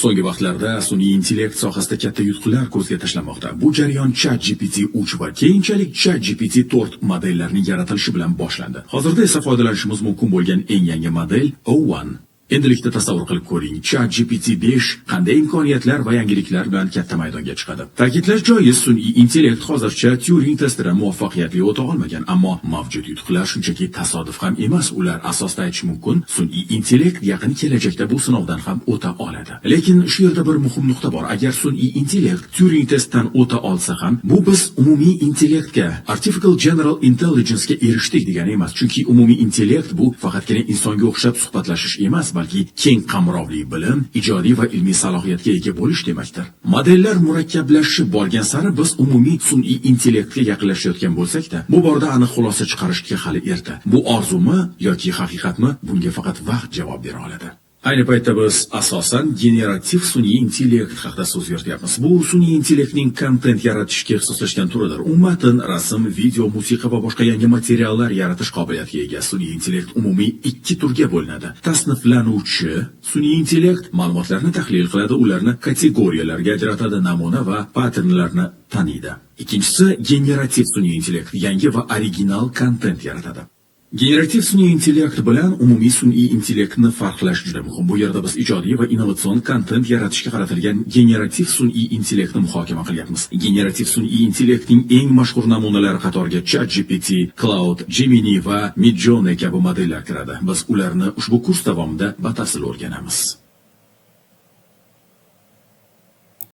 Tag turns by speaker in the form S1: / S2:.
S1: So'nggi vaqtlarda sun'iy intellekt sohasida katta yutuqlar ko'zga tashlanmoqda. Bu jarayon ChatGPT 3 va keyinchalik ChatGPT 4 modellarining yaratilishi bilan boshlandi. Hozirda esa foydalanishimiz mumkin bo'lgan eng yangi model O1. Endilikda tasavvur qilib ko'ring, ChatGPT 5 qanday imkoniyatlar va yangiliklar bilan katta maydonga chiqadi. Ta'kidlash joiz, sun'iy intellekt hozircha Turing testidan muvaffaqiyatli o'ta olmagan, ammo mavjud yutuqlar shunchaki tasodif ham emas. Ular asosida aytish mumkin, sun'iy intellekt yaqin kelajakda bu sinovdan ham o'ta oladi. Lekin shu yerda bir muhim nuqta bor. Agar sun'iy intellekt Turing testdan o'ta olsa ham, bu biz umumiy intellektga, Artificial General Intelligence ga erishdik degani emas. Chunki umumiy intellekt bu faqatgina insonga o'xshab suhbatlashish emas, balki keng qamrovli bilim, ijodiy va ilmiy salohiyatga ega bo'lish demakdir. Modellar murakkablashib borgan sari biz umumiy sun'iy intellektga yaqinlashayotgan bo'lsak-da, bu borada aniq xulosa chiqarishga hali erta. Bu orzumi yoki haqiqatmi? Bunga faqat vaqt javob bera oladi. Ayni paytda biz asosan generativ sun'iy intellekt haqida so'z yurityapmiz. Bu sun'iy intellektning kontent yaratishga ixtisoslashgan turidir. U matn, rasm, video, musiqa va boshqa yangi materiallar yaratish qobiliyatiga ega. Sun'iy intellekt umumiy ikki turga bo'linadi. Tasniflanuvchi sun'iy intellekt ma'lumotlarni tahlil qiladi, ularni kategoriyalarga ajratadi, namuna va patternlarni taniydi. Ikkinchisi generativ sun'iy intellekt, yangi va original kontent yaratadi. Generativ sun'iy intellekt bilan umumiy sun'iy intellektni farqlash juda muhim. Bu yerda biz ijodiy va innovatsion kontent yaratishga qaratilgan generativ sun'iy intellektni muhokama qilyapmiz. Generativ sun'iy intellektning eng mashhur namunalari qatoriga ChatGPT, Cloud, Gemini va Midjourney kabi modellar kiradi. Biz ularni ushbu kurs davomida batafsil o'rganamiz.